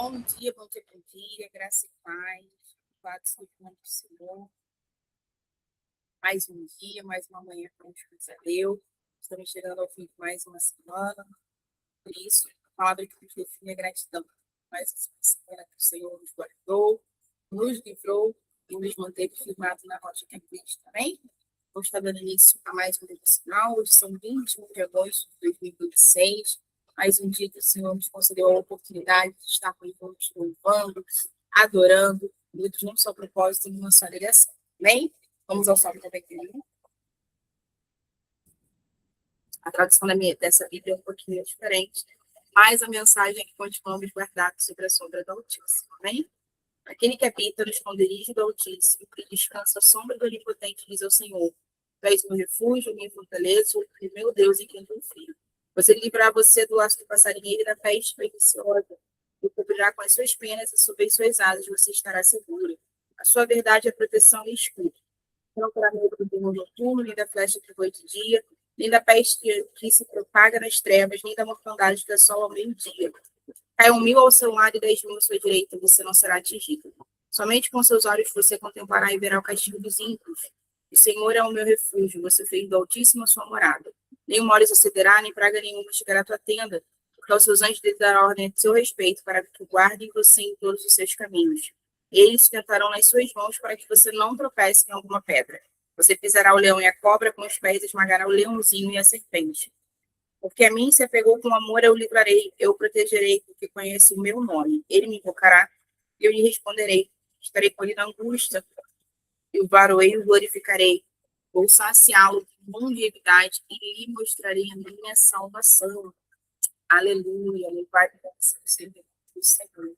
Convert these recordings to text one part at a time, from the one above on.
Bom dia, bom dia, graça e paz. Louvado seja o nome do Senhor. Mais um dia, mais uma manhã que a gente concedeu. Estamos chegando ao fim de mais uma semana. Por isso, a palavra que nos define é gratidão. Mais uma semana que o Senhor nos guardou, nos livrou e nos manteve firmados na rocha que é Cristo. Amém? Vamos estar dando início a mais um devocional. Hoje são 21 de agosto de 2026. Mais um dia que o Senhor nos concedeu a oportunidade de estar com juntos, louvando, adorando, unidos num só propósito e numa só direção. Amém? Vamos ao Salmo 91. A tradução dessa Bíblia é um pouquinho diferente, mas a mensagem é que continuamos guardados sobre a sombra do Altíssimo. Amém? Aquele que habita no esconderijo do Altíssimo, que descansa a sombra do Onipotente, diz ao Senhor: Tu és meu refúgio, minha fortaleza, o meu Deus em quem confio. Você livrará você do laço do passarinheiro e da peste perniciosa, e cobrirá com as suas penas e sob as suas asas você estará seguro. A sua verdade é proteção e escudo. Não terá medo do terror noturno, nem da flecha que voa de dia, nem da peste que se propaga nas trevas, nem da mortandade que assola ao meio-dia. Cai 1.000 ao seu lado e 10.000 à sua direita, você não será atingido. Somente com seus olhos você contemplará e verá o castigo dos ímpios. O Senhor é o meu refúgio, você fez do Altíssimo a sua morada. Nem mole sucederá, nem praga nenhuma chegará à tua tenda, porque aos seus anjos dará ordem a seu respeito, para que guardem você em todos os seus caminhos. Eles tentarão nas suas mãos para que você não tropece em alguma pedra. Você pisará o leão e a cobra, com os pés esmagará o leãozinho e a serpente. Porque a mim se apegou com amor, eu o livrarei, eu o protegerei, porque conhece o meu nome. Ele me invocará, e eu lhe responderei. Estarei com ele na angústia, e o varoei e o glorificarei. Vou saciá-lo de longevidade e lhe mostrarei a minha salvação. Aleluia, louvado seja o Senhor.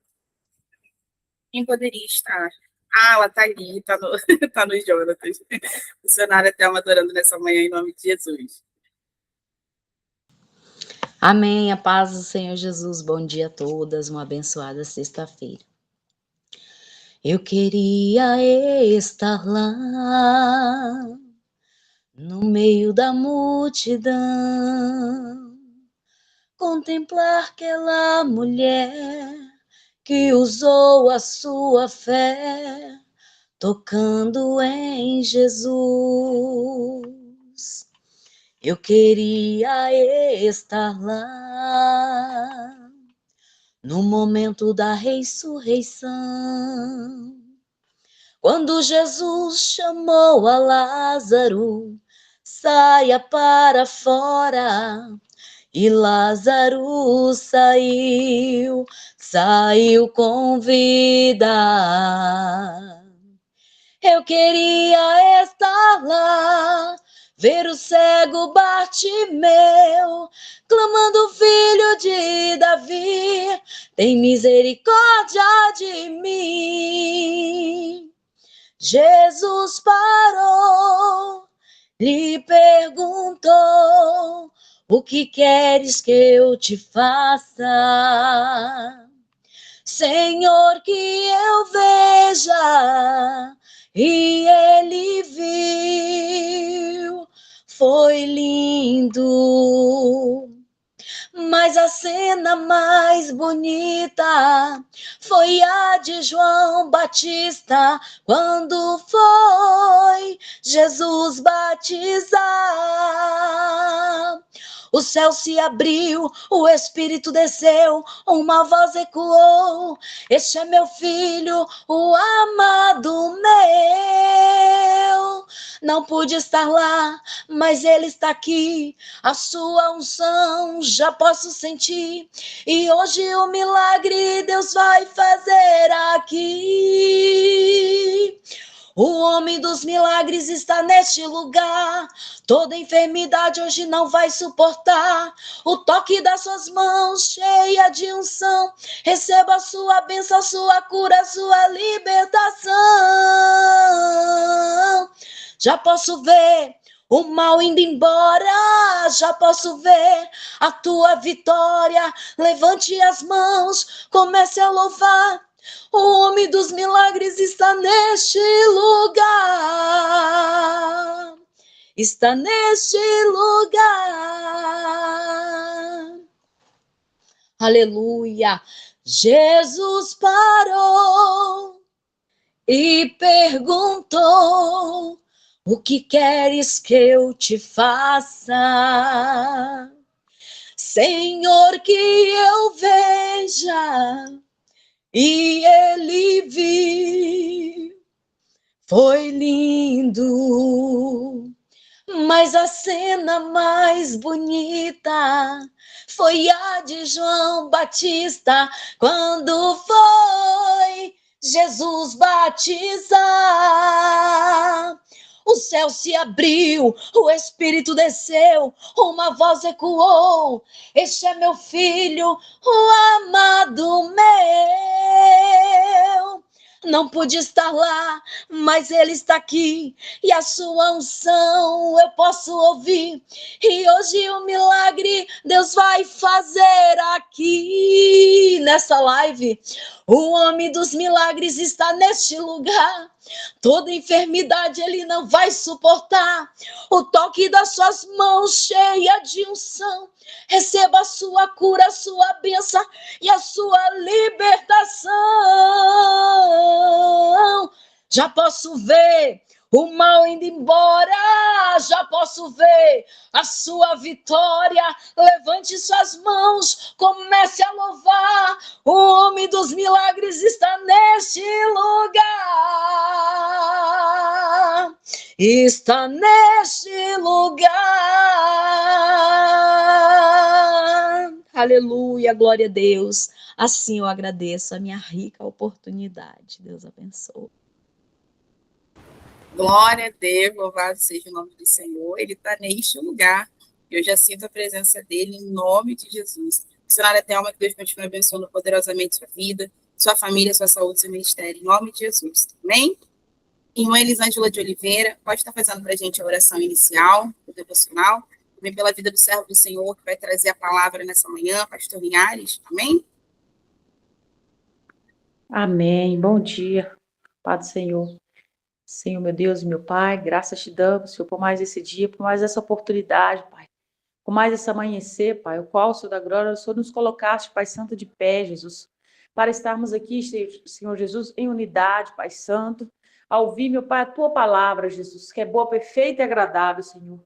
Quem poderia estar? Ah, ela está ali, está no, tá no Jonatas. Funcionária até uma adorando nessa manhã em nome de Jesus. Amém, a paz do Senhor Jesus, bom dia a todas, uma abençoada sexta-feira. Eu queria estar lá, no meio da multidão, contemplar aquela mulher que usou a sua fé, tocando em Jesus. Eu queria estar lá, no momento da ressurreição, quando Jesus chamou a Lázaro, saia para fora, e Lázaro saiu com vida. Eu queria estar lá, ver o cego Bartimeu, clamando: Filho de Davi, tem misericórdia de mim. Jesus parou, lhe perguntou: o que queres que eu te faça? Senhor, que eu veja. E ele viu, foi lindo. Mas a cena mais bonita foi a de João Batista, quando foi Jesus batizar. O céu se abriu, o Espírito desceu, uma voz ecoou: este é meu filho, o amado meu. Não pude estar lá, mas ele está aqui, a sua unção já posso sentir, e hoje o milagre Deus vai fazer aqui. O homem dos milagres está neste lugar. Toda enfermidade hoje não vai suportar o toque das suas mãos cheia de unção. Receba a sua bênção, a sua cura, a sua libertação. Já posso ver o mal indo embora, já posso ver a tua vitória. Levante as mãos, comece a louvar. O homem dos milagres está neste lugar. Está neste lugar. Aleluia. Jesus parou e perguntou: o que queres que eu te faça? Senhor, que eu veja. E ele viu. Foi lindo, mas a cena mais bonita foi a de João Batista, quando foi Jesus batizar. O céu se abriu, o Espírito desceu, uma voz ecoou: este é meu filho, o amado meu. Não pude estar lá, mas ele está aqui, e a sua unção eu posso ouvir. E hoje o milagre Deus vai fazer aqui nessa live. O homem dos milagres está neste lugar. Toda enfermidade ele não vai suportar. O toque das suas mãos cheia de unção. Receba a sua cura, a sua bênção e a sua libertação. Já posso ver o mal indo embora, já posso ver a sua vitória. Levante suas mãos, comece a louvar. O homem dos milagres está neste lugar. Está neste lugar. Aleluia, glória a Deus. Assim eu agradeço a minha rica oportunidade. Deus abençoe. Glória a Deus, louvado seja o nome do Senhor. Ele está neste lugar. Eu já sinto a presença dele em nome de Jesus. Missionária Thelma, que Deus continue abençoando poderosamente sua vida, sua família, sua saúde, seu ministério, em nome de Jesus. Amém? Irmã Elisângela de Oliveira, pode estar fazendo para a gente a oração inicial, o devocional, também pela vida do servo do Senhor, que vai trazer a palavra nessa manhã, pastor Linhares. Amém? Amém. Bom dia, Pai do Senhor. Senhor, meu Deus e meu Pai, graças te damos, Senhor, por mais esse dia, por mais essa oportunidade, Pai, por mais esse amanhecer, Pai, o qual, Senhor da glória, o Senhor nos colocaste, Pai Santo, de pé, Jesus, para estarmos aqui, Senhor Jesus, em unidade, Pai Santo, a ouvir, meu Pai, a Tua palavra, Jesus, que é boa, perfeita e agradável, Senhor.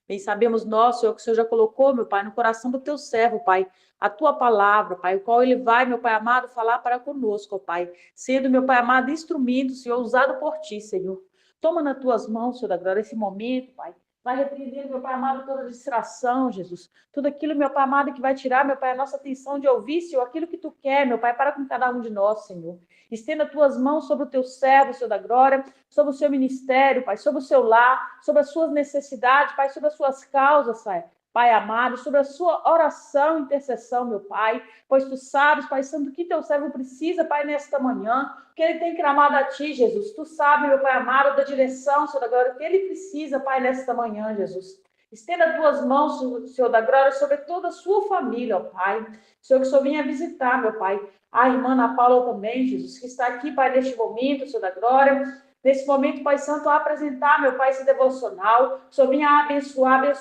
Bem sabemos nós, Senhor, que o Senhor já colocou, meu Pai, no coração do Teu servo, Pai, a Tua palavra, Pai, o qual Ele vai, meu Pai amado, falar para conosco, ó Pai, sendo, meu Pai amado, instrumento, Senhor, usado por Ti, Senhor. Toma nas Tuas mãos, Senhor da glória, esse momento, Pai. Vai repreender, meu Pai amado, toda distração, Jesus. Tudo aquilo, meu Pai amado, que vai tirar, meu Pai, a nossa atenção de ouvir, Senhor, aquilo que Tu quer, meu Pai, para com cada um de nós, Senhor. Estenda Tuas mãos sobre o Teu servo, Senhor da glória, sobre o seu ministério, Pai, sobre o seu lar, sobre as suas necessidades, Pai, sobre as suas causas, Pai amado, sobre a sua oração e intercessão, meu Pai, pois Tu sabes, Pai Santo, o que Teu servo precisa, Pai, nesta manhã, que ele tem clamado a Ti, Jesus. Tu sabes, meu Pai amado, da direção, Senhor da glória, que ele precisa, Pai, nesta manhã, Jesus. Estenda Tuas mãos, Senhor da glória, sobre toda a sua família, ó Pai. Senhor, que o Senhor venha visitar, meu Pai, a irmã Ana Paula também, Jesus, que está aqui, Pai, neste momento, Senhor da glória. Nesse momento, Pai Santo, a apresentar, meu Pai, esse devocional. O Senhor venha abençoar a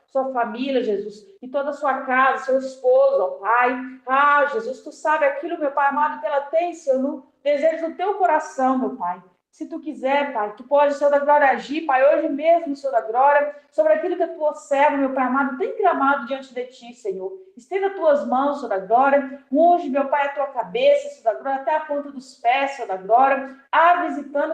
sua família, Jesus, e toda a sua casa, seu esposo, ó Pai. Ah, Jesus, Tu sabe aquilo, meu Pai amado, que ela tem, Senhor, no desejo do Teu coração, meu Pai. Se Tu quiser, Pai, Tu pode, Senhor da glória, agir, Pai, hoje mesmo, Senhor da glória, sobre aquilo que a Tua serva, meu Pai amado, tem clamado diante de Ti, Senhor. Estenda Tuas mãos, Senhor da glória, unge, meu Pai, a Tua cabeça, Senhor da glória, até a ponta dos pés, Senhor da glória,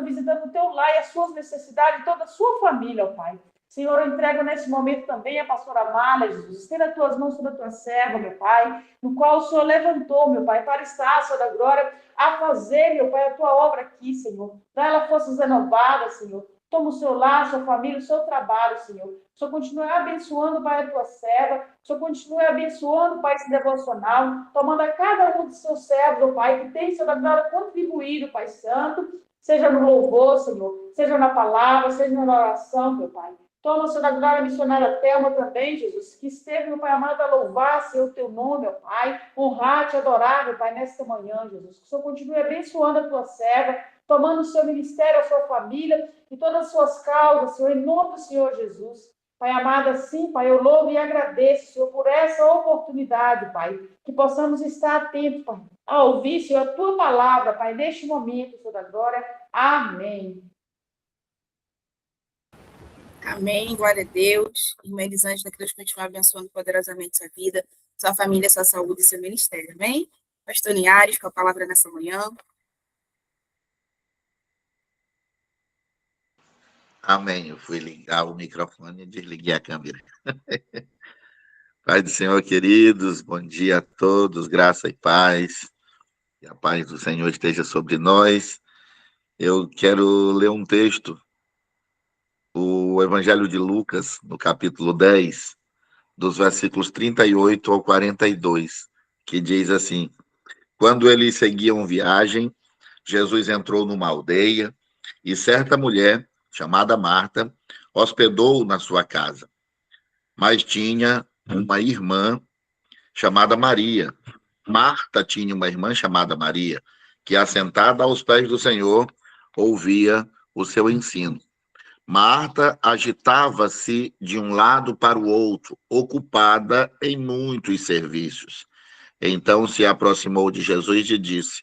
visitando o Teu lar e as suas necessidades, toda a sua família, ó Pai. Senhor, eu entrego nesse momento também a pastora Amália, Jesus. Estenda as Tuas mãos sobre a Tua serva, meu Pai, no qual o Senhor levantou, meu Pai, para estar, Senhor da glória, a fazer, meu Pai, a Tua obra aqui, Senhor. Dá ela forças renovadas, Senhor. Toma o seu lar, sua família, o seu trabalho, Senhor. O Senhor continue abençoando, Pai, a Tua serva. O Senhor continue abençoando, Pai, esse devocional. Tomando a cada um dos seus servos, Pai, que tem, Senhor da glória, contribuído, Pai Santo. Seja no louvor, Senhor. Seja na palavra, seja na oração, meu Pai. Toma, Senhor da glória, a missionária Thelma também, Jesus, que esteve, meu Pai amado, a louvar, Senhor, o Teu nome, meu Pai, honrar, Te adorar, meu Pai, nesta manhã, Jesus. Que o Senhor continue abençoando a Tua serva, tomando o seu ministério, a sua família e todas as suas causas, Senhor, em nome do Senhor Jesus. Pai amado, assim, Pai, eu louvo e agradeço, Senhor, por essa oportunidade, Pai, que possamos estar atentos, Pai, a ouvir, Senhor, a tua palavra, Pai, neste momento, toda glória. Amém. Amém, glória a Deus. Irmã Elisângela, que Deus continue abençoando poderosamente sua vida, sua família, sua saúde e seu ministério. Amém? Pastor Niares, com a palavra nessa manhã. Amém. Eu fui ligar o microfone e desliguei a câmera. Pai do Senhor, queridos, bom dia a todos, graça e paz. Que a paz do Senhor esteja sobre nós. Eu quero ler um texto, o Evangelho de Lucas, no capítulo 10, dos versículos 38 ao 42, que diz assim: Quando eles seguiam viagem, Jesus entrou numa aldeia e certa mulher, chamada Marta, hospedou-o na sua casa. Mas tinha uma irmã chamada Maria. Marta tinha uma irmã chamada Maria, que, assentada aos pés do Senhor, ouvia o seu ensino. Marta agitava-se de um lado para o outro, ocupada em muitos serviços. Então se aproximou de Jesus e disse: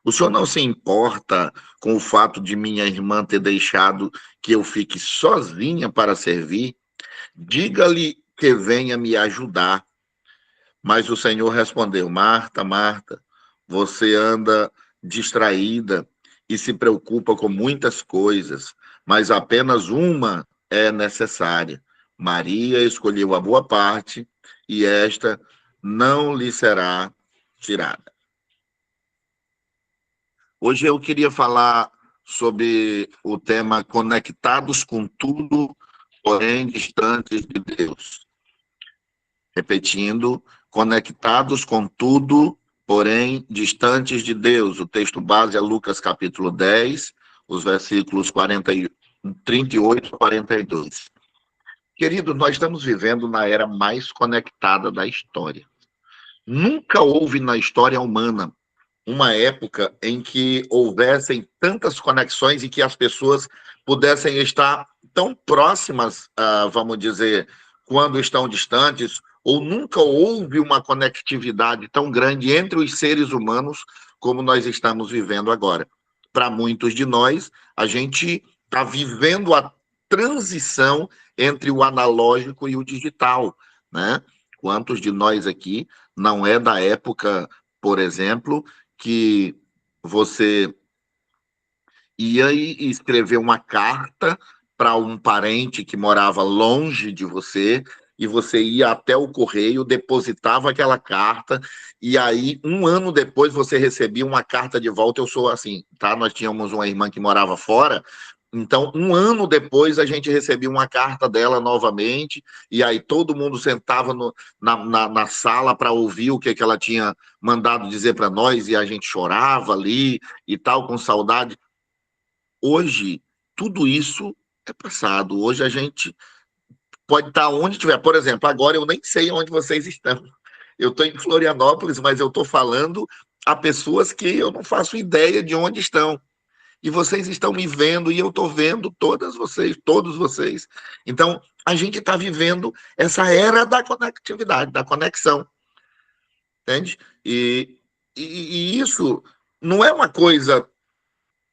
O senhor não se importa com o fato de minha irmã ter deixado que eu fique sozinha para servir? Diga-lhe que venha me ajudar. Mas o Senhor respondeu: Marta, Marta, você anda distraída e se preocupa com muitas coisas, mas apenas uma é necessária. Maria escolheu a boa parte e esta não lhe será tirada. Hoje eu queria falar sobre o tema conectados com tudo, porém distantes de Deus. Repetindo, conectados com tudo, porém distantes de Deus. O texto base é Lucas capítulo 10, os versículos 38 a 42. Querido, nós estamos vivendo na era mais conectada da história. Nunca houve na história humana uma época em que houvessem tantas conexões e que as pessoas pudessem estar tão próximas, vamos dizer, quando estão distantes, ou nunca houve uma conectividade tão grande entre os seres humanos como nós estamos vivendo agora. Para muitos de nós, a gente está vivendo a transição entre o analógico e o digital, né? Quantos de nós aqui não é da época, por exemplo, que você ia e escrever uma carta para um parente que morava longe de você, e você ia até o correio, depositava aquela carta, e aí, um ano depois, você recebia uma carta de volta. Eu sou assim, tá? Nós tínhamos uma irmã que morava fora, então, um ano depois, a gente recebia uma carta dela novamente, e aí todo mundo sentava na sala para ouvir o que ela tinha mandado dizer para nós, e a gente chorava ali e tal, com saudade. Hoje, tudo isso é passado. Hoje a gente pode estar onde estiver. Por exemplo, agora eu nem sei onde vocês estão. Eu estou em Florianópolis, mas eu estou falando a pessoas que eu não faço ideia de onde estão. E vocês estão me vendo e eu estou vendo todos vocês. Então, a gente está vivendo essa era da conectividade, da conexão. Entende? E isso não é uma coisa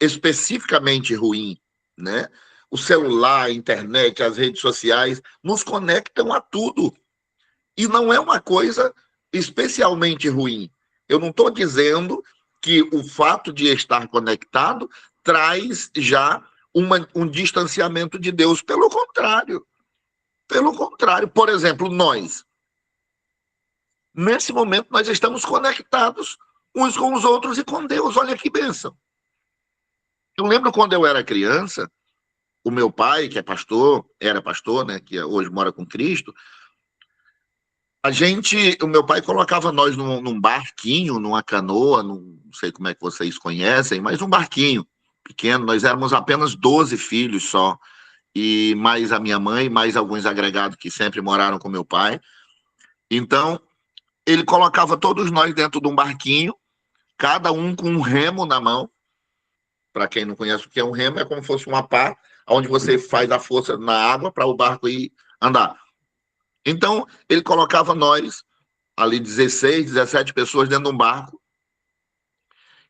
especificamente ruim, né? O celular, a internet, as redes sociais nos conectam a tudo. E não é uma coisa especialmente ruim. Eu não estou dizendo que o fato de estar conectado traz já um distanciamento de Deus. Pelo contrário. Pelo contrário. Por exemplo, nós. Nesse momento, nós estamos conectados uns com os outros e com Deus. Olha que bênção. Eu lembro quando eu era criança, o meu pai, que é pastor, era pastor, né, que hoje mora com Cristo, o meu pai colocava nós num barquinho, numa canoa, não sei como é que vocês conhecem, mas um barquinho pequeno. Nós éramos apenas 12 filhos só, e mais a minha mãe, mais alguns agregados que sempre moraram com meu pai. Então, ele colocava todos nós dentro de um barquinho, cada um com um remo na mão. Para quem não conhece o que é um remo, é como se fosse uma pá, onde você faz a força na água para o barco ir andar. Então, ele colocava nós, ali 16, 17 pessoas dentro de um barco,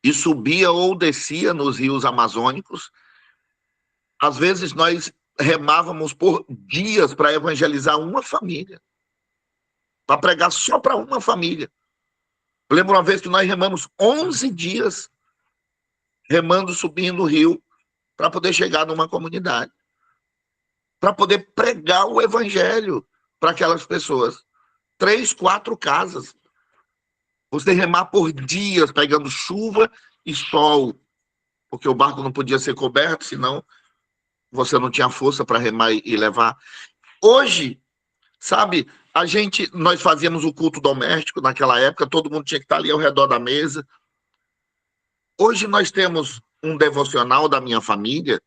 e subia ou descia nos rios amazônicos. Às vezes nós remávamos por dias para evangelizar uma família, para pregar só para uma família. Eu lembro uma vez que nós remamos 11 dias, remando, subindo o rio, para poder chegar numa comunidade, para poder pregar o evangelho para aquelas pessoas. 3, 4 casas. Você remar por dias, pegando chuva e sol, porque o barco não podia ser coberto, senão você não tinha força para remar e levar. Hoje, sabe, nós fazíamos o culto doméstico naquela época, todo mundo tinha que estar ali ao redor da mesa. Hoje nós temos um devocional da minha família,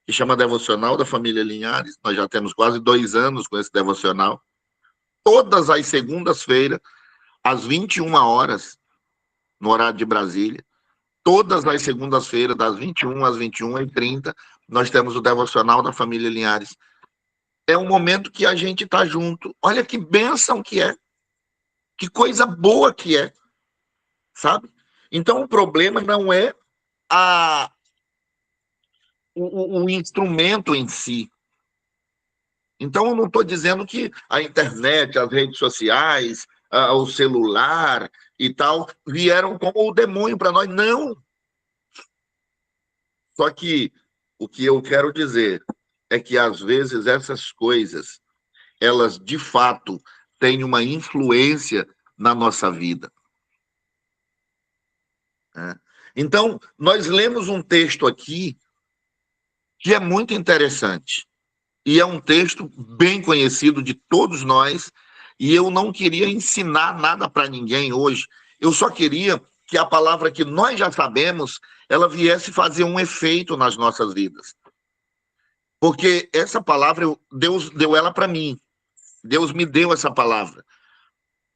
que chama Devocional da Família Linhares. Nós já temos quase 2 anos com esse devocional. Todas as segundas-feiras, às 21 horas, no horário de Brasília. Todas as segundas-feiras, das 21 às 21h30, nós temos o Devocional da Família Linhares. É um momento que a gente está junto. Olha que bênção que é. Que coisa boa que é. Sabe? Então, o problema não é o instrumento em si. Então, eu não estou dizendo que a internet, as redes sociais, o celular e tal, vieram como o demônio para nós. Não. Só que o que eu quero dizer é que, às vezes, essas coisas, elas, de fato, têm uma influência na nossa vida. Então, nós lemos um texto aqui que é muito interessante. E é um texto bem conhecido de todos nós, e eu não queria ensinar nada para ninguém hoje. Eu só queria que a palavra que nós já sabemos, ela viesse fazer um efeito nas nossas vidas. Porque essa palavra, Deus deu ela para mim. Deus me deu essa palavra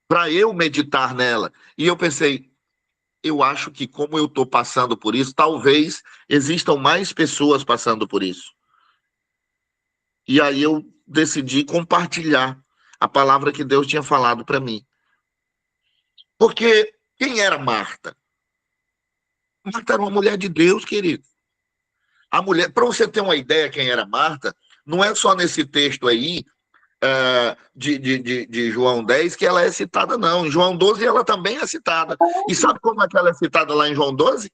para eu meditar nela. E eu pensei, eu acho que como eu estou passando por isso, talvez existam mais pessoas passando por isso. E aí eu decidi compartilhar a palavra que Deus tinha falado para mim. Porque quem era Marta? Marta era uma mulher de Deus, querido. A mulher, para você ter uma ideia quem era Marta, não é só nesse texto aí de João 10 que ela é citada, não. Em João 12 ela também é citada. E sabe como é que ela é citada lá em João 12?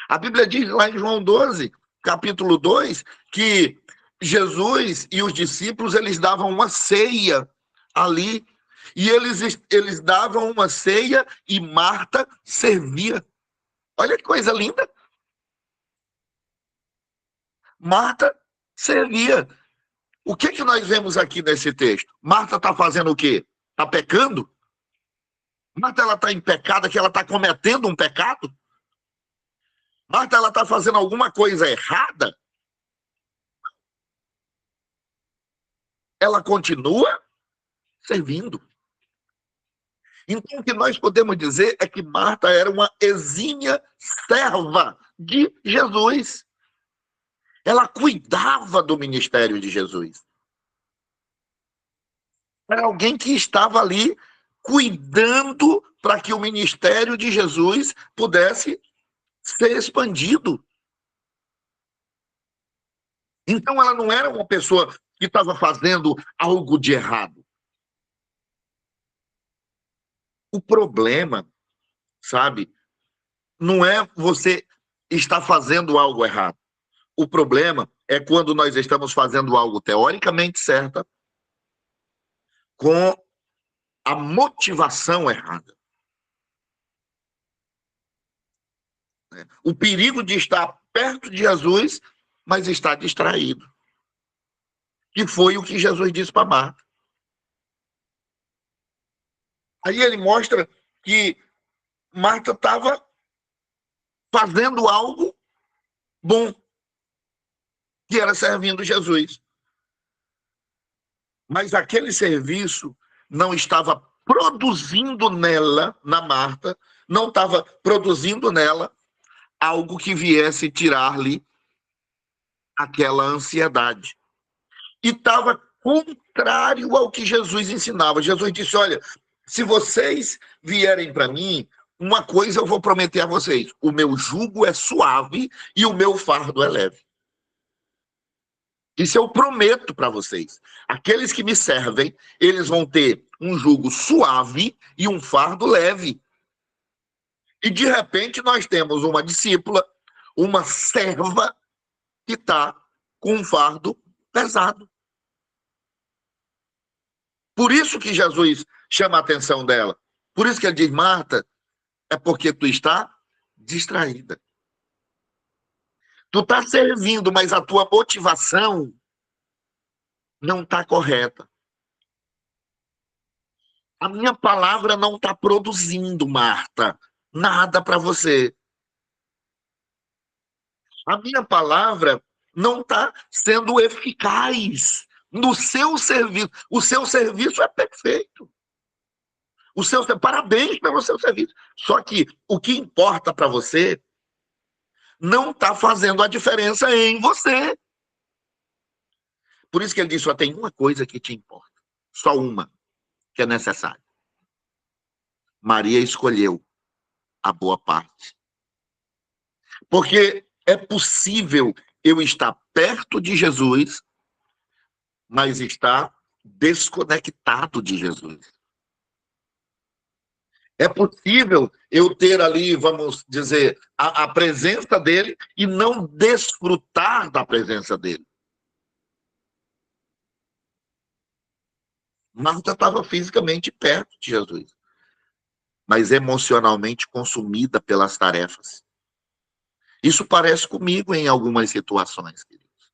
A Bíblia diz lá em João 12, capítulo 2, que Jesus e os discípulos, eles davam uma ceia ali. E eles davam uma ceia e Marta servia. Olha que coisa linda. Marta servia. O que nós vemos aqui nesse texto? Marta está fazendo o quê? Está pecando? Marta, ela está em pecado, que ela está cometendo um pecado? Marta, ela está fazendo alguma coisa errada? Ela continua servindo. Então, o que nós podemos dizer é que Marta era uma exímia serva de Jesus. Ela cuidava do ministério de Jesus. Era alguém que estava ali cuidando para que o ministério de Jesus pudesse ser expandido. Então, ela não era uma pessoa que estava fazendo algo de errado. O problema, sabe, não é você estar fazendo algo errado. O problema é quando nós estamos fazendo algo teoricamente certo com a motivação errada. O perigo de estar perto de Jesus, mas estar distraído. Que foi o que Jesus disse para Marta. Aí ele mostra que Marta estava fazendo algo bom, que era servindo Jesus. Mas aquele serviço não estava produzindo nela, na Marta, não estava produzindo nela algo que viesse tirar-lhe aquela ansiedade. E estava contrário ao que Jesus ensinava. Jesus disse, olha, se vocês vierem para mim uma coisa eu vou prometer a vocês: o meu jugo é suave e o meu fardo é leve. Isso eu prometo para vocês. Aqueles que me servem, eles vão ter um jugo suave e um fardo leve. E de repente nós temos uma discípula, uma serva, que está com um fardo pesado. Por isso que Jesus chama a atenção dela. Por isso que ele diz: Marta, é porque tu está distraída. Tu está servindo, mas a tua motivação não está correta. A minha palavra não está produzindo, Marta, nada para você. A minha palavra não está sendo eficaz no seu serviço. O seu serviço é perfeito. Parabéns pelo seu serviço. Só que o que importa para você não está fazendo a diferença em você. Por isso que ele diz: só tem uma coisa que te importa. Só uma que é necessária. Maria escolheu a boa parte. Porque é possível eu estar perto de Jesus, mas estar desconectado de Jesus. É possível eu ter ali, vamos dizer, a presença dele e não desfrutar da presença dele. Marta estava fisicamente perto de Jesus, mas emocionalmente consumida pelas tarefas. Isso parece comigo em algumas situações, queridos.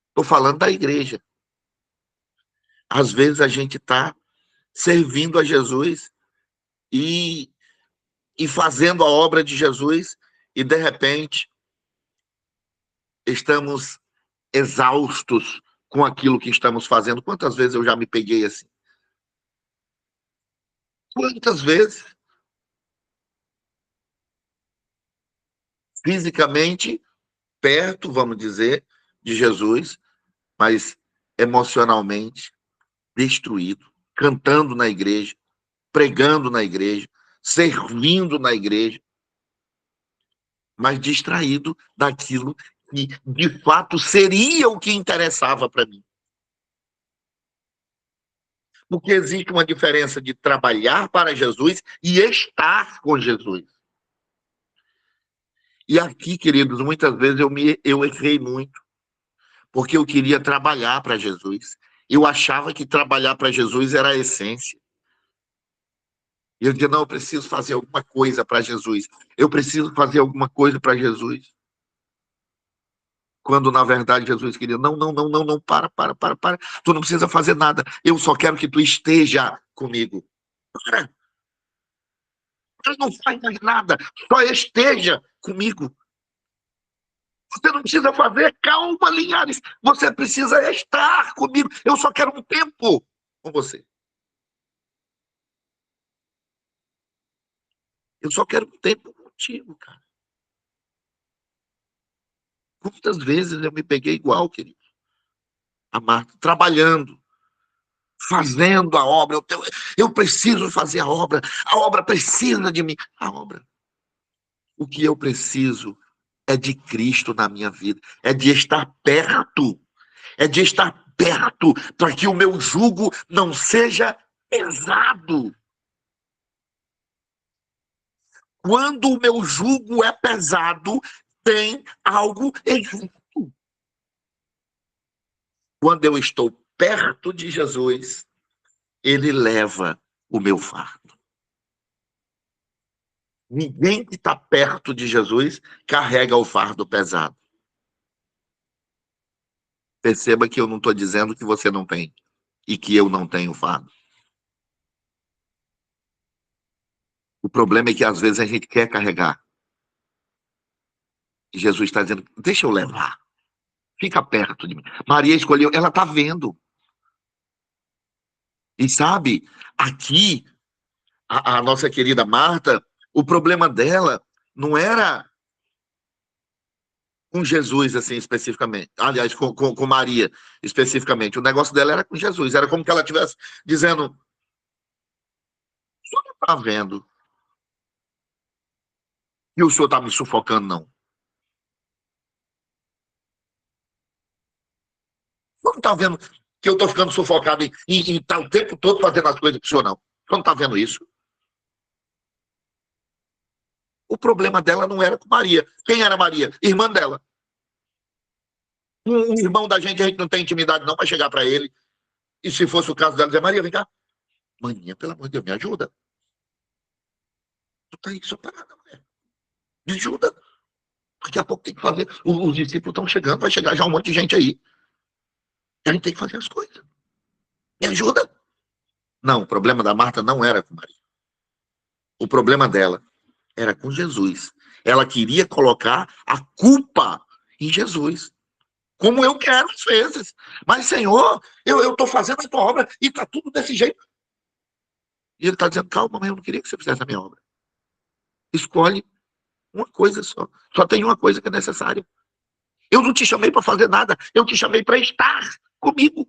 Estou falando da igreja. Às vezes a gente está servindo a Jesus e fazendo a obra de Jesus, e de repente estamos exaustos com aquilo que estamos fazendo. Quantas vezes eu já me peguei assim? Quantas vezes? Fisicamente perto, vamos dizer, de Jesus, mas emocionalmente destruído, cantando na igreja, pregando na igreja, servindo na igreja, mas distraído daquilo que, de fato, seria o que interessava para mim. Porque existe uma diferença de trabalhar para Jesus e estar com Jesus. E aqui, queridos, muitas vezes eu errei muito, porque eu queria trabalhar para Jesus. Eu achava que trabalhar para Jesus era a essência. E eu dizia: não, eu preciso fazer alguma coisa para Jesus. Eu preciso fazer alguma coisa para Jesus. Quando, na verdade, Jesus queria: não, para. Tu não precisa fazer nada. Eu só quero que tu esteja comigo. Para. Não faz mais nada. Só esteja comigo. Você não precisa fazer, calma, Linhares. Você precisa estar comigo. Eu só quero um tempo com você. Eu só quero um tempo contigo, cara. Quantas vezes eu me peguei igual, querido? A Marta, trabalhando, fazendo a obra. Eu preciso fazer a obra precisa de mim. A obra. O que eu preciso é de Cristo na minha vida, é de estar perto, para que o meu jugo não seja pesado. Quando o meu jugo é pesado, tem algo errado. Quando eu estou perto de Jesus, ele leva o meu fardo. Ninguém que está perto de Jesus carrega o fardo pesado. Perceba que eu não estou dizendo que você não tem e que eu não tenho fardo. O problema é que às vezes a gente quer carregar. E Jesus está dizendo: deixa eu levar. Fica perto de mim. Maria escolheu, ela está vendo. E sabe, aqui, a nossa querida Marta, o problema dela não era com Jesus, assim, especificamente. Aliás, com Maria, especificamente. O negócio dela era com Jesus. Era como que ela estivesse dizendo: o senhor não está vendo E o senhor está me sufocando, não. O senhor não está vendo que eu estou ficando sufocado em estar o tempo todo fazendo as coisas para o senhor, não. O senhor não está vendo isso? O problema dela não era com Maria. Quem era Maria? Irmã dela. Um irmão da gente, a gente não tem intimidade não para chegar para ele. E se fosse o caso dela, dizer, Maria, vem cá. Maninha, pelo amor de Deus, me ajuda. Tu tá aí só parada, mulher. Me ajuda. Daqui a pouco tem que fazer. Os discípulos estão chegando, vai chegar já um monte de gente aí. A gente tem que fazer as coisas. Me ajuda. Não, o problema da Marta não era com Maria. O problema dela era com Jesus. Ela queria colocar a culpa em Jesus. Como eu quero às vezes. Mas, Senhor, eu estou fazendo a tua obra e está tudo desse jeito. E ele está dizendo, calma, mas eu não queria que você fizesse a minha obra. Escolhe uma coisa só. Só tem uma coisa que é necessária. Eu não te chamei para fazer nada. Eu te chamei para estar comigo.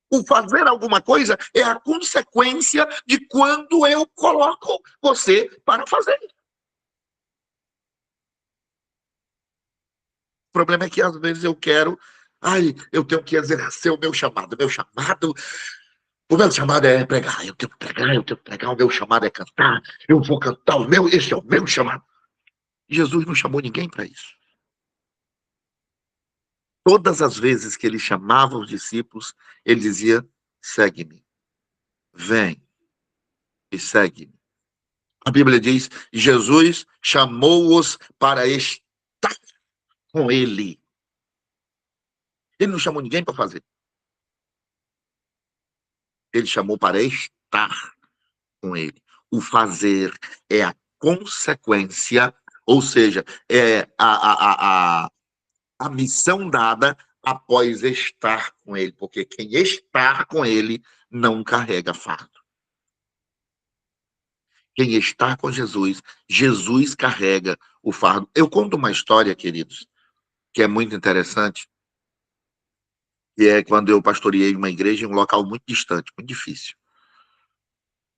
O fazer alguma coisa é a consequência de quando eu coloco você para fazer. O problema é que às vezes eu quero, eu tenho que exercer o meu chamado. O meu chamado é pregar, eu tenho que pregar, o meu chamado é cantar, eu vou cantar esse é o meu chamado. Jesus não chamou ninguém para isso. Todas as vezes que ele chamava os discípulos, ele dizia, segue-me, vem e segue-me. A Bíblia diz, Jesus chamou-os para estar com ele. Ele não chamou ninguém para fazer. Ele chamou para estar com ele. O fazer é a consequência, ou seja, é a missão dada após estar com ele, porque quem está com ele não carrega fardo. Quem está com Jesus, Jesus carrega o fardo. Eu conto uma história, queridos, que é muito interessante, que é quando eu pastoreei uma igreja em um local muito distante, muito difícil.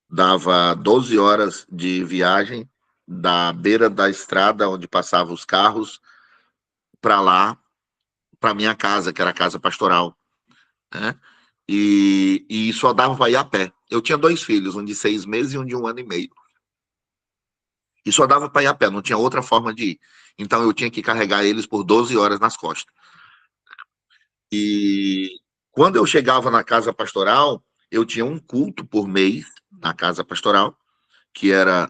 Dava 12 horas de viagem da beira da estrada onde passavam os carros para lá, para minha casa, que era a casa pastoral, né? E só dava para ir a pé. Eu tinha 2 filhos, um de 6 meses e um de 1 ano e meio. E só dava para ir a pé, não tinha outra forma de ir. Então eu tinha que carregar eles por 12 horas nas costas. E quando eu chegava na casa pastoral, eu tinha um culto por mês na casa pastoral, que era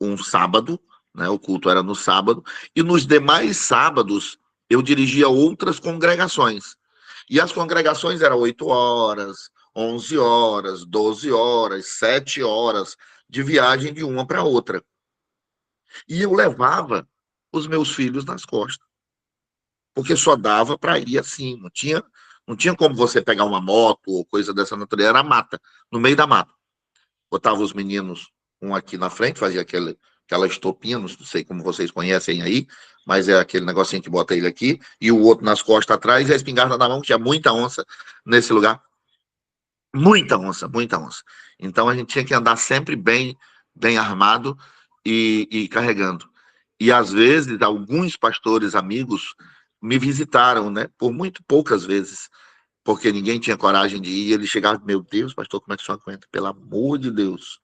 um sábado, né? O culto era no sábado, e nos demais sábados eu dirigia outras congregações. E as congregações eram 8 horas, 11 horas, 12 horas, 7 horas de viagem de uma para outra. E eu levava os meus filhos nas costas, porque só dava para ir assim, não tinha como você pegar uma moto ou coisa dessa natureza, era mata, no meio da mata. Botava os meninos, um aqui na frente, fazia aquela estopinha, não sei como vocês conhecem aí, mas é aquele negocinho que bota ele aqui, e o outro nas costas atrás, e a espingarda na mão, que tinha muita onça nesse lugar. Muita onça, muita onça. Então a gente tinha que andar sempre bem armado e carregando. E às vezes, alguns pastores amigos me visitaram, né, por muito poucas vezes, porque ninguém tinha coragem de ir, e eles chegavam, meu Deus, pastor, como é que o senhor aguenta? Pelo amor de Deus.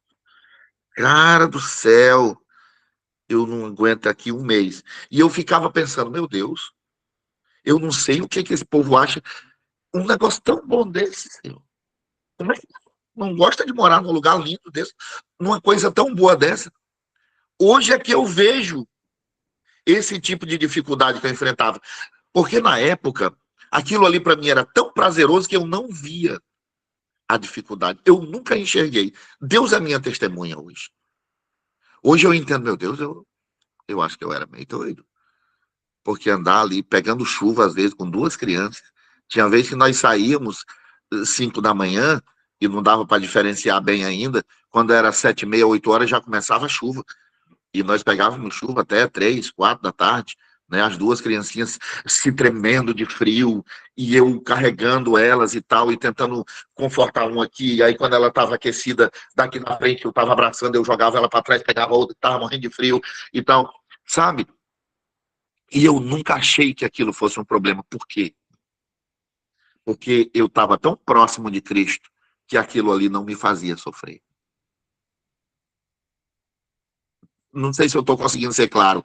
Cara do céu, eu não aguento aqui um mês. E eu ficava pensando, meu Deus, eu não sei o que esse povo acha. Um negócio tão bom desse, Senhor. Como é que não gosta de morar num lugar lindo desse, numa coisa tão boa dessa? Hoje é que eu vejo esse tipo de dificuldade que eu enfrentava. Porque na época, aquilo ali para mim era tão prazeroso que eu não via a dificuldade. Eu nunca enxerguei. Deus é minha testemunha hoje. Hoje eu entendo, meu Deus, eu acho que eu era meio doido. Porque andar ali, pegando chuva, às vezes, com 2 crianças. Tinha vez que nós saíamos 5 da manhã e não dava para diferenciar bem ainda. Quando era 7h30, 8 horas, já começava a chuva. E nós pegávamos chuva até 3, 4 da tarde, né? As duas criancinhas se tremendo de frio, e eu carregando elas e tal, e tentando confortar uma aqui, e aí quando ela estava aquecida, daqui na frente eu estava abraçando, eu jogava ela para trás, pegava a outra, estava morrendo de frio e tal, sabe? E eu nunca achei que aquilo fosse um problema. Por quê? Porque eu estava tão próximo de Cristo que aquilo ali não me fazia sofrer. Não sei se eu estou conseguindo ser claro,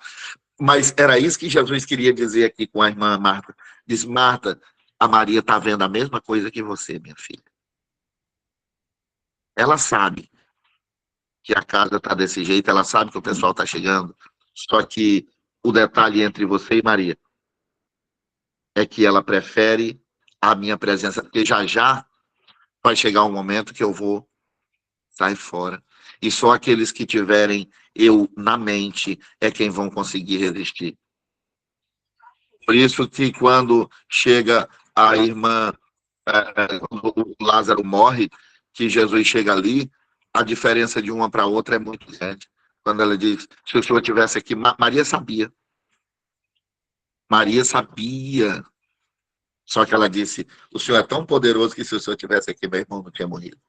mas era isso que Jesus queria dizer aqui com a irmã Marta. Diz, Marta, a Maria está vendo a mesma coisa que você, minha filha. Ela sabe que a casa está desse jeito, ela sabe que o pessoal está chegando, só que o detalhe entre você e Maria é que ela prefere a minha presença, porque já já vai chegar um momento que eu vou sair fora. E só aqueles que tiverem eu na mente é quem vão conseguir resistir. Por isso que quando chega a irmã, o Lázaro morre, que Jesus chega ali, a diferença de uma para outra é muito grande. Quando ela diz, se o senhor tivesse aqui, Maria sabia. Maria sabia. Só que ela disse, o senhor é tão poderoso que se o senhor tivesse aqui, meu irmão não tinha morrido.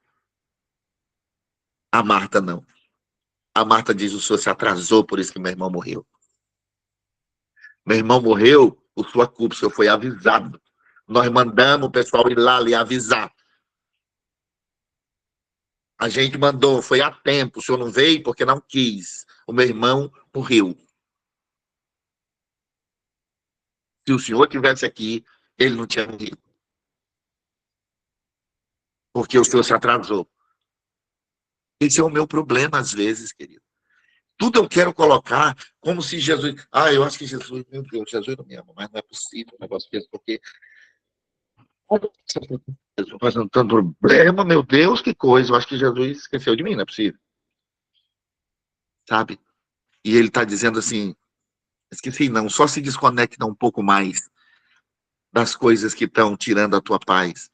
A Marta não. A Marta diz, o senhor se atrasou, por isso que meu irmão morreu. Meu irmão morreu por sua culpa, o senhor foi avisado. Nós mandamos o pessoal ir lá lhe avisar. A gente mandou, foi a tempo, o senhor não veio porque não quis. O meu irmão morreu. Se o senhor tivesse aqui, ele não tinha morrido. Porque o senhor se atrasou. Esse é o meu problema às vezes, querido. Tudo eu quero colocar como se Jesus... eu acho que Jesus, meu Deus, Jesus não me ama, mas não é possível um negócio desse, porque... Jesus fazendo tanto problema, meu Deus, que coisa. Eu acho que Jesus esqueceu de mim, não é possível. Sabe? E ele está dizendo assim, esqueci não, só se desconecta um pouco mais das coisas que estão tirando a tua paz.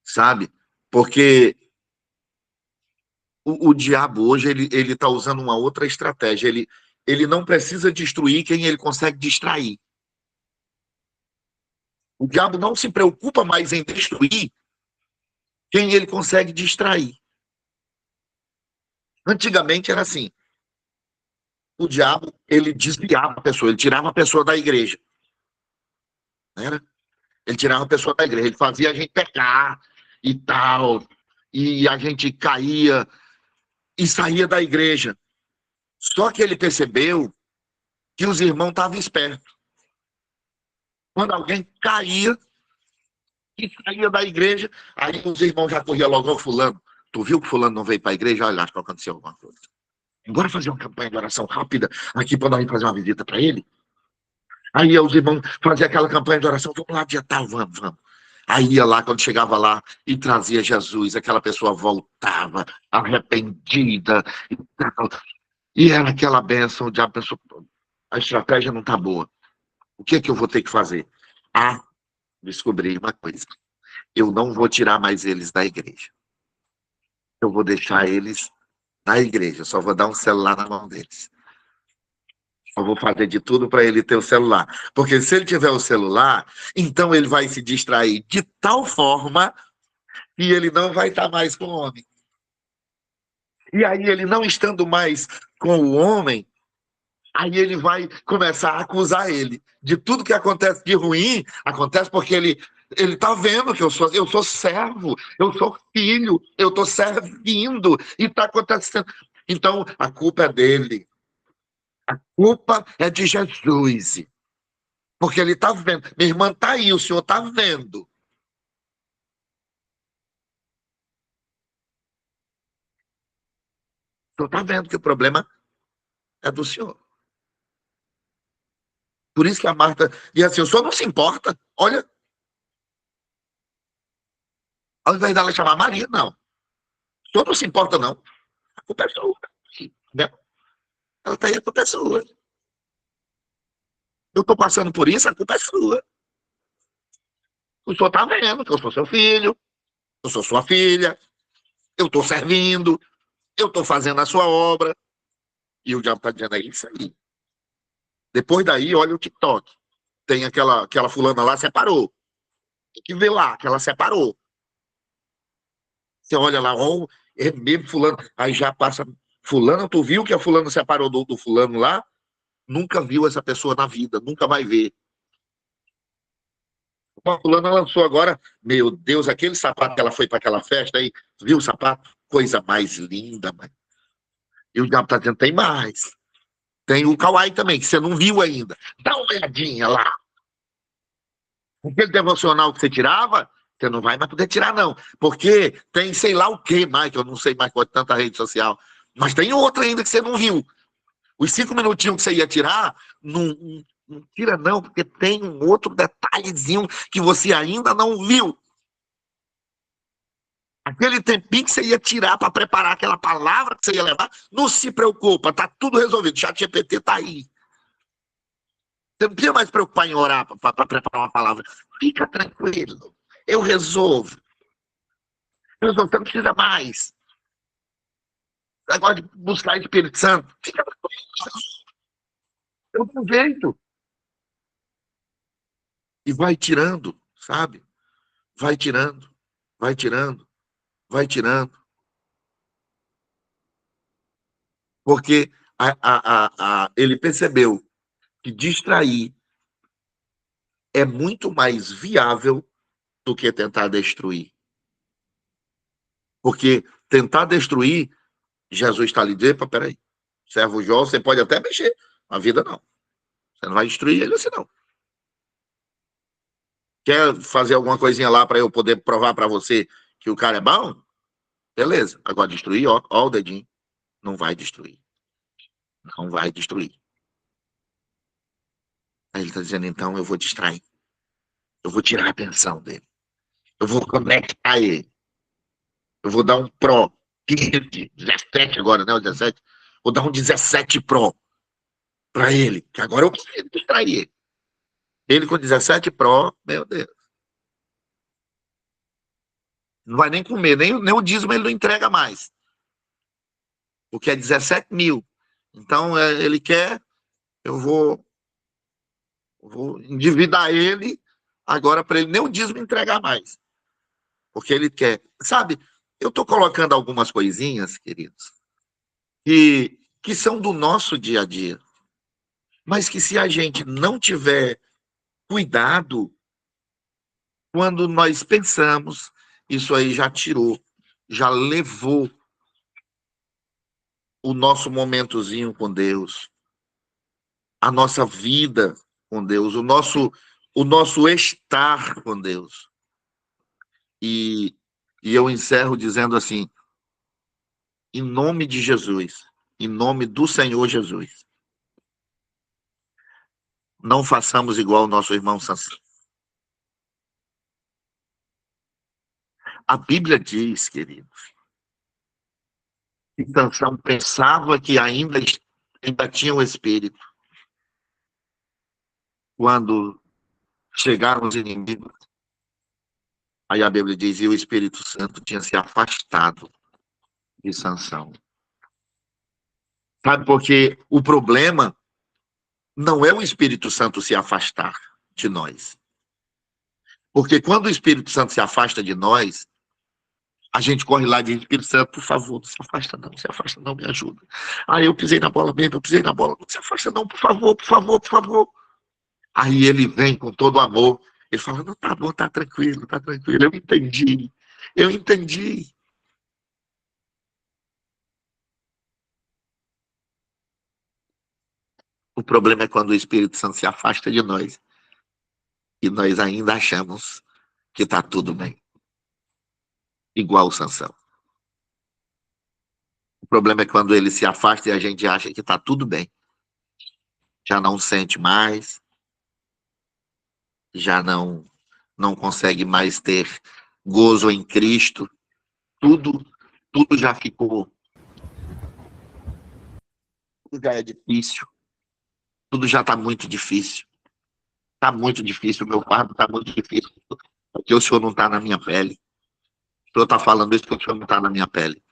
Sabe? Porque o diabo hoje, ele está usando uma outra estratégia. Ele não precisa destruir quem ele consegue distrair. O diabo não se preocupa mais em destruir quem ele consegue distrair. Antigamente era assim. O diabo, ele desviava a pessoa, ele tirava a pessoa da igreja. Era? Ele tirava a pessoa da igreja, ele fazia a gente pecar e tal, e a gente caía e saía da igreja. Só que ele percebeu que os irmãos estavam espertos. Quando alguém caía e saía da igreja, aí os irmãos já corriam logo ao fulano. Tu viu que fulano não veio para a igreja? Olha, acho que aconteceu alguma coisa. Bora fazer uma campanha de oração rápida aqui para nós fazer uma visita para ele? Aí os irmãos faziam aquela campanha de oração, vamos lá, dia tal, vamos. Aí ia lá, quando chegava lá e trazia Jesus, aquela pessoa voltava arrependida e era aquela bênção, o diabo pensou, a estratégia não está boa. O que é que eu vou ter que fazer? Descobri uma coisa. Eu não vou tirar mais eles da igreja. Eu vou deixar eles na igreja, só vou dar um celular na mão deles. Eu vou fazer de tudo para ele ter o celular. Porque se ele tiver o celular, então ele vai se distrair de tal forma que ele não vai estar mais com o homem. E aí ele não estando mais com o homem, aí ele vai começar a acusar ele de tudo que acontece de ruim, acontece porque ele está vendo que eu sou servo, eu sou filho, eu estou servindo, e está acontecendo. Então, a culpa é dele. A culpa é de Jesus. Porque ele está vendo. Minha irmã está aí, o senhor está vendo. O senhor está vendo que o problema é do senhor. Por isso que a Marta diz assim, o senhor não se importa? Olha, ao invés dela chamar Maria, não. O senhor não se importa, não. A culpa é sua. Ela está aí, a culpa é sua. Eu estou passando por isso, a culpa é sua. O senhor está vendo que eu sou seu filho, eu sou sua filha, eu estou servindo, eu estou fazendo a sua obra. E o diabo está dizendo, é isso aí. Depois daí, olha o TikTok. Tem aquela fulana lá, separou. Tem que ver lá, que ela separou. Você olha lá, ó, é mesmo fulano. Aí já passa, fulano, tu viu que a fulana separou do fulano lá? Nunca viu essa pessoa na vida, nunca vai ver. Uma fulana lançou agora, meu Deus, aquele sapato que ela foi para aquela festa aí, viu o sapato? Coisa mais linda, mãe. E o diabo tá dizendo, tem mais. Tem o Kawaii também, que você não viu ainda. Dá uma olhadinha lá. Aquele devocional que você tirava, você não vai mais poder tirar, não. Porque tem sei lá o que mais, que eu não sei mais qual é tanta rede social. Mas tem outra ainda que você não viu. Os 5 minutinhos que você ia tirar, não tira não, porque tem um outro detalhezinho que você ainda não viu. Aquele tempinho que você ia tirar para preparar aquela palavra que você ia levar, não se preocupa, tá tudo resolvido. O ChatGPT tá aí. Você não precisa mais se preocupar em orar para preparar uma palavra. Fica tranquilo. Eu resolvo. Você não precisa mais. Agora de buscar o Espírito Santo. Fica tranquilo. Eu dou um jeito. E vai tirando, sabe? Vai tirando, vai tirando, vai tirando. Porque ele percebeu que distrair é muito mais viável do que tentar destruir. Porque tentar destruir, Jesus está ali dizendo, peraí, servo Jó, você pode até mexer, a vida não. Você não vai destruir ele assim, não. Quer fazer alguma coisinha lá para eu poder provar para você que o cara é bom? Beleza. Agora destruir, ó o dedinho. Não vai destruir. Não vai destruir. Aí ele está dizendo, então eu vou distrair. Eu vou tirar a atenção dele. Eu vou conectar ele. Eu vou dar um Pro. 17 agora, né? O 17. Vou dar um 17 Pro para ele. Que agora eu preciso distrair ele. Ele com 17 Pro, meu Deus. Não vai nem comer. Nem o dízimo ele não entrega mais. Porque é 17 mil. Então ele quer, eu vou endividar ele agora para ele nem o dízimo entregar mais. Porque ele quer. Sabe, eu estou colocando algumas coisinhas, queridos, que são do nosso dia a dia. Mas que se a gente não tiver cuidado, quando nós pensamos, isso aí já tirou, já levou o nosso momentozinho com Deus, a nossa vida com Deus, o nosso estar com Deus. E eu encerro dizendo assim, em nome de Jesus, em nome do Senhor Jesus, não façamos igual ao nosso irmão Sansão. A Bíblia diz, queridos, que Sansão pensava que ainda tinha o espírito. Quando chegaram os inimigos, aí a Bíblia diz, e o Espírito Santo tinha se afastado de Sansão. Sabe, porque o problema não é o Espírito Santo se afastar de nós. Porque quando o Espírito Santo se afasta de nós, a gente corre lá e diz, Espírito Santo, por favor, não se afasta não, me ajuda. Ah, eu pisei na bola mesmo, eu pisei na bola, não se afasta não, por favor, por favor, por favor. Aí ele vem com todo o amor, ele fala, não, tá bom, tá tranquilo, eu entendi. O problema é quando o Espírito Santo se afasta de nós e nós ainda achamos que tá tudo bem. Igual o Sansão. O problema é quando ele se afasta e a gente acha que tá tudo bem. Já não sente mais, já não consegue mais ter gozo em Cristo. Tudo já ficou. Tudo já é difícil. Tudo já está muito difícil. Está muito difícil, o meu quadro está muito difícil. Porque o senhor não está na minha pele. O senhor está falando isso porque o senhor não está na minha pele.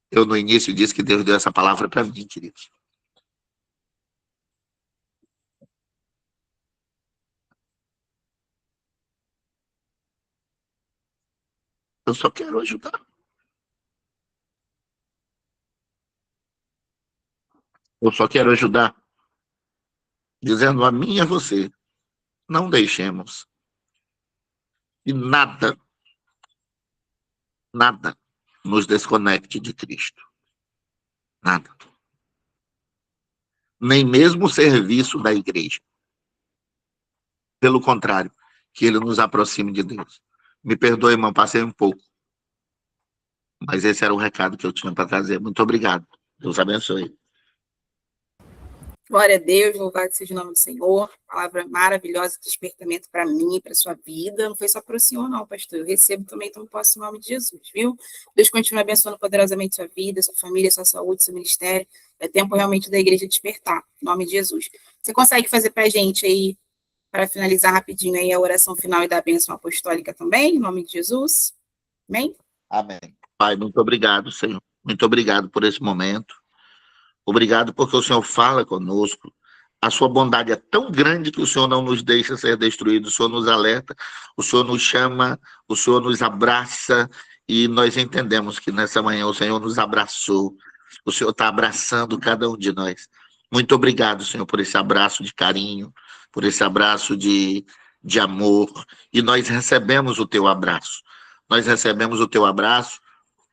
Eu, no início, disse que Deus deu essa palavra para mim, queridos. Eu só quero ajudar. Eu só quero ajudar. Dizendo a mim e a você, não deixemos que nada nos desconecte de Cristo. Nada. Nem mesmo o serviço da igreja. Pelo contrário, que ele nos aproxime de Deus. Me perdoe, irmão, passei um pouco. Mas esse era o recado que eu tinha para trazer. Muito obrigado. Deus abençoe. Glória a Deus, louvado seja o nome do Senhor. Palavra maravilhosa, despertamento para mim e para sua vida. Não foi só para o Senhor, não, pastor. Eu recebo também, então posso em nome de Jesus, viu? Deus continue abençoando poderosamente sua vida, sua família, sua saúde, seu ministério. É tempo realmente da igreja despertar, em nome de Jesus. Você consegue fazer para a gente aí, para finalizar rapidinho aí, a oração final e da bênção apostólica também, em nome de Jesus? Amém? Amém. Pai, muito obrigado, Senhor. Muito obrigado por esse momento. Obrigado porque o Senhor fala conosco. A sua bondade é tão grande que o Senhor não nos deixa ser destruídos. O Senhor nos alerta, o Senhor nos chama, o Senhor nos abraça. E nós entendemos que nessa manhã o Senhor nos abraçou. O Senhor está abraçando cada um de nós. Muito obrigado, Senhor, por esse abraço de carinho, por esse abraço de amor. E nós recebemos o teu abraço. Nós recebemos o teu abraço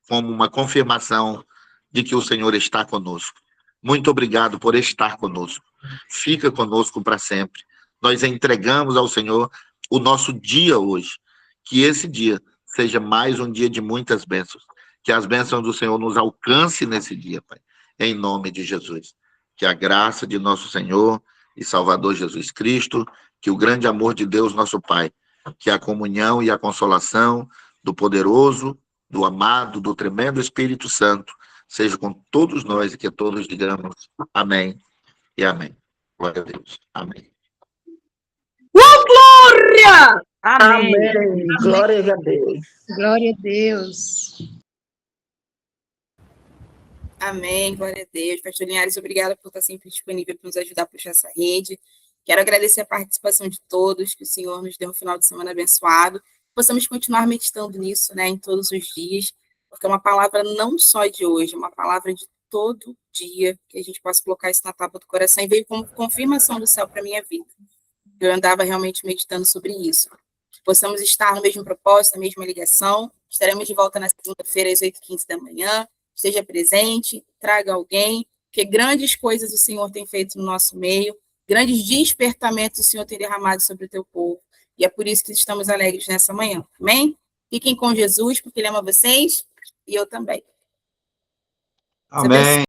como uma confirmação de que o Senhor está conosco. Muito obrigado por estar conosco. Fica conosco para sempre. Nós entregamos ao Senhor o nosso dia hoje. Que esse dia seja mais um dia de muitas bênçãos. Que as bênçãos do Senhor nos alcancem nesse dia, Pai. Em nome de Jesus. Que a graça de nosso Senhor e Salvador Jesus Cristo, que o grande amor de Deus, nosso Pai, que a comunhão e a consolação do poderoso, do amado, do tremendo Espírito Santo, seja com todos nós e que todos digamos amém e amém. Glória a Deus. Amém. Glória! Amém. Amém. Glória a Deus. Glória a Deus. Amém, glória a Deus. Pastor Linhares, obrigada por estar sempre disponível para nos ajudar a puxar essa rede. Quero agradecer a participação de todos, que o Senhor nos dê um final de semana abençoado. Possamos continuar meditando nisso, né, em todos os dias, porque é uma palavra não só de hoje, é uma palavra de todo dia, que a gente possa colocar isso na tábua do coração, e veio como confirmação do céu para a minha vida. Eu andava realmente meditando sobre isso. Que possamos estar no mesmo propósito, na mesma ligação. Estaremos de volta na segunda-feira, às 8h15 da manhã. Esteja presente, traga alguém, porque grandes coisas o Senhor tem feito no nosso meio, grandes despertamentos o Senhor tem derramado sobre o teu povo. E é por isso que estamos alegres nessa manhã. Amém? Fiquem com Jesus, porque Ele ama vocês e eu também. Amém.